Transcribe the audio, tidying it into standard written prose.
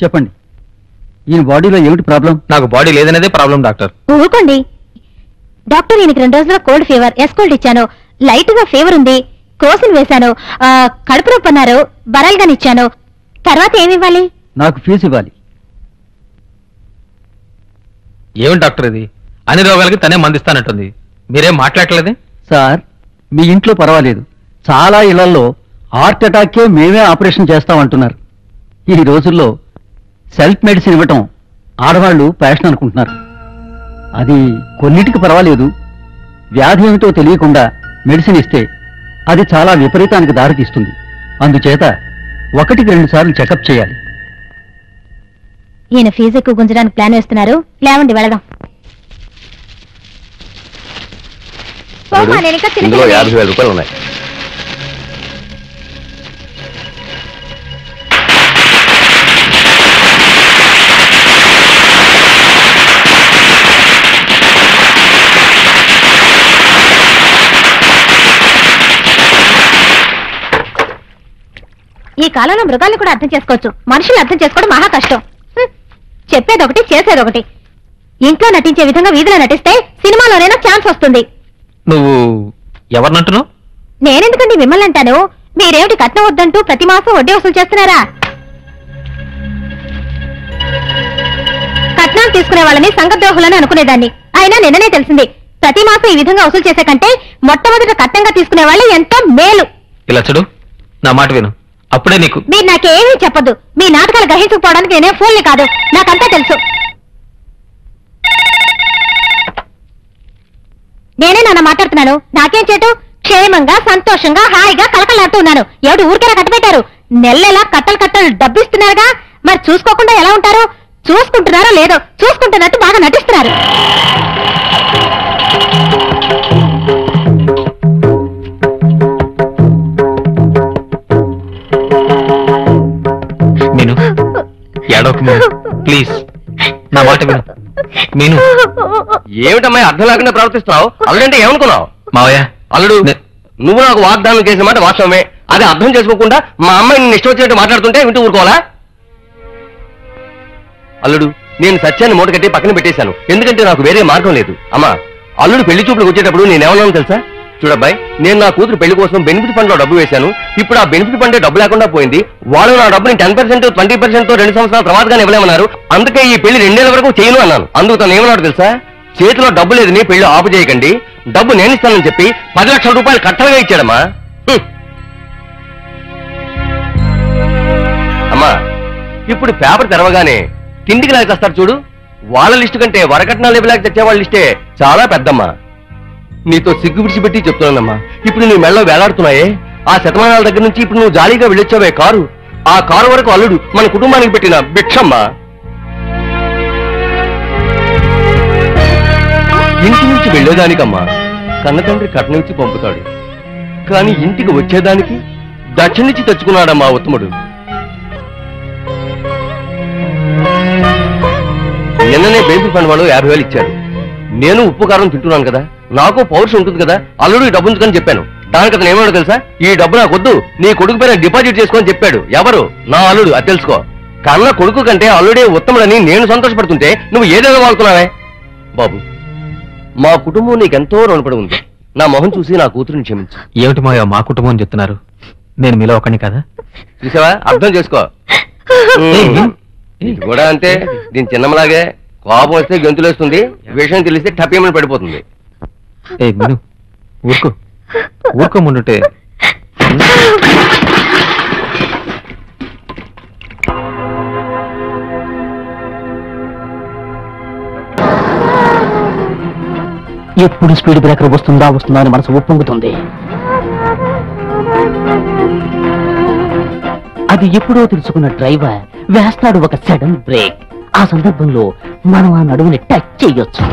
చెప్పండి, ఈయన బాడీలో ఏమిటి ప్రాబ్లం? నాకు బాడీ లేదనేదే ప్రాబ్లం డాక్టర్. ఊరుకోండి డాక్టర్, ఈయనకి 2 రోజుల్లో కోల్డ్ ఫీవర్, ఎస్కోల్డ్ ఇచ్చాను, లైట్ గా ఫీవర్ ఉంది, కోసులు వేశాను, కడుపు నొప్పి అన్నారు, బరాల్గాని ఇచ్చాను. తర్వాత ఏమి ఇవ్వాలి? నాకు ఫీజు ఇవ్వాలి. ఏమిటి డాక్టర్ ఇది? అన్ని రోగాలకి తనే మందిస్తానంటుంది, మీరేం మాట్లాడలేదే? సార్, మీ ఇంట్లో పర్వాలేదు, చాలా ఇళ్లలో హార్ట్ అటాక్కే మేమే ఆపరేషన్ చేస్తామంటున్నారు. ఈ రోజుల్లో సెల్ఫ్ మెడిసిన్ ఇవ్వటం ఆడవాళ్లు ప్యాషన్ అనుకుంటున్నారు. అది కొన్నిటికి పర్వాలేదు, వ్యాధి ఏమిటో తెలియకుండా మెడిసిన్ ఇస్తే అది చాలా విపరీతానికి దారితీస్తుంది. అందుచేత 1-2 సార్లు చెకప్ చేయాలి. ఈయన ఫీజు ఎక్కువ గుంజడానికి ప్లాన్ వేస్తున్నారు. లేవండి వెళదాం. ఇందులో 50,000 రూపాయలు ఉన్నాయి. ఈ కాలంలో మృగాల్ని కూడా అర్థం చేసుకోవచ్చు, మనుషులు అర్థం చేసుకోవడం మహా కష్టం. చెప్పేదొకటి చేసేదొకటి. ఇంట్లో నటించే విధంగా వీధిలో నటిస్తే సినిమాలోనైనా ఛాన్స్ వస్తుంది. నువ్వు ఎవరినంటున్నావు? నేనెందుకండి మిమ్మల్ని అంటాను? మీరేమిటి కట్నం వద్దంటూ ప్రతి మాసం వడ్డీ వసూలు చేస్తున్నారా? కట్నాలు తీసుకునే వాళ్ళని సంఘద్రోహులని అనుకునేదాన్ని, అయినా నిన్ననే తెలిసింది ప్రతి మాసం ఈ విధంగా వసూలు చేసే కంటే మొట్టమొదటి కట్నంగా తీసుకునే వాళ్ళు ఎంతో మేలు. ఇలా చూడు, నా మాట విను, అప్పుడే నీకు. మీరు నాకేమీ చెప్పొద్దు. మీ నాటకాలు గ్రహించకపోవడానికి నేనే ఫోన్లే కాదు, నాకంతా తెలుసు. నేనే నాన్న మాట్లాడుతున్నాను. నాకేం చేటు? క్షేమంగా సంతోషంగా హాయిగా కలకలాడుతూ ఉన్నాను. ఎవడు ఊరికేలా కట్టబెట్టారు? నెలలా కట్టలు డబ్బిస్తున్నారుగా, మరి చూసుకోకుండా ఎలా ఉంటారు? చూసుకుంటున్నారో లేదో, చూసుకుంటున్నట్టు బాగా నటిస్తున్నారు. మీను, ఏడవకు మీను, ప్లీజ్ నా మాట విను. మీను, ఏమిటమ్మా అర్థం లేకుండా ప్రవర్తిస్తున్నావు? అల్లుడంటే ఏమనుకున్నావు? మావయ్య, అల్లుడు, నువ్వు నాకు వాగ్దానం చేసిన మాట వాస్తవమే. అది అర్థం చేసుకోకుండా మా అమ్మాయి నిన్ను ఇష్టం వచ్చినట్టు మాట్లాడుతుంటే వింటూ ఊరుకోవాలా? అల్లుడు, నేను సత్యాన్ని మూట కట్టి పక్కన పెట్టేశాను, ఎందుకంటే నాకు వేరే మార్గం లేదు. అమ్మా, అల్లుడు పెళ్లి చూపులకు వచ్చేటప్పుడు నేనేమన్నాను తెలుసా? చూడబ్బాయి, నేను నా కూతురు పెళ్లి కోసం బెనిఫిట్ ఫండ్ లో డబ్బు వేశాను. ఇప్పుడు ఆ బెనిఫిట్ ఫండ్ డబ్బు లేకుండా పోయింది. వాళ్ళు నా డబ్బుని 10%, 20% 2 సంవత్సరాల తర్వాతగానే ఇవ్వలేమన్నారు. అందుకే ఈ పెళ్లి 2 ఏళ్ల వరకు చేయను అన్నాను. అందుకు తను ఏమన్నాడు తెలుసా? చేతిలో డబ్బు లేదని పెళ్లి ఆపు చేయకండి, డబ్బు నేను ఇస్తానని చెప్పి 10 లక్షల రూపాయలు కట్టలుగా ఇచ్చాడమ్మా. అమ్మా, ఇప్పుడు పేపర్ తెరవగానే తిండికి లాగా తెస్తారు చూడు, వాళ్ళ లిస్టు కంటే వరకట్నాలు ఇవ్వలేక తెచ్చే వాళ్ళ లిస్టే చాలా పెద్దమ్మా. నీతో సిగ్గు విడిచిపెట్టి చెప్తున్నానమ్మా, ఇప్పుడు నీ మెళ్ళలో వేలాడుతున్నాయే ఆ శతమానాల దగ్గర నుంచి ఇప్పుడు నువ్వు జాలీగా వెళ్ళొచ్చావే కారు, ఆ కారు వరకు అల్లుడు మన కుటుంబానికి పెట్టిన భిక్షమ్మా. ఇంటి నుంచి వెళ్ళేదానికమ్మా కన్నతండ్రి కట్నం పంపుతాడు, కానీ ఇంటికి వచ్చేదానికి దక్షిణిచ్చి తెచ్చుకున్నాడమ్మా ఉత్తముడు. నిన్ననే బెనిఫిట్ ఫండ్ వాళ్ళు 50,000 ఇచ్చారు. నేను ఉప్పు కారం తింటున్నాను కదా, నాకు పౌరుషం ఉంటుంది కదా, అల్లుడు ఈ డబ్బు ఉంచుకొని చెప్పాను. దానికి అతను ఏమన్నాడు తెలుసా? ఈ డబ్బు నాకు వద్దు, నీ కొడుకు పైన డిపాజిట్ చేసుకొని చెప్పాడు. ఎవరు? నా అల్లుడు. అది తెలుసుకో. కన్న కొడుకు కంటే అల్లుడే ఉత్తముడని నేను సంతోషపడుతుంటే నువ్వు ఏదేదో వాడుతున్నావే. బాబు, మా కుటుంబం నీకెంతో రుణపడి ఉంది. నా మొహం చూసి నా కూతురుని క్షమించు. ఏమిటి మాయో మా కుటుంబం అని చెప్తున్నారు? నేను మీలో ఒకని కదా. చూసావా, అర్థం చేసుకో. ఇది కూడా అంతే, దీని చిన్నమ్మలాగే కోపం వస్తే గొంతులేస్తుంది, విషయం తెలిస్తే టపేమని పడిపోతుంది. మీను, ఊరుకో ఊరుకోముండుంటే. ఎప్పుడు స్పీడ్ బ్రేకర్ వస్తుందా అని మనసు ఉప్పొంగుతుంది. అది ఎప్పుడో తెలుసుకున్న డ్రైవర్ వేస్తాడు ఒక సడన్ బ్రేక్. ఆ సందర్భంలో మనం ఆ నడువుని టచ్ చేయొచ్చు.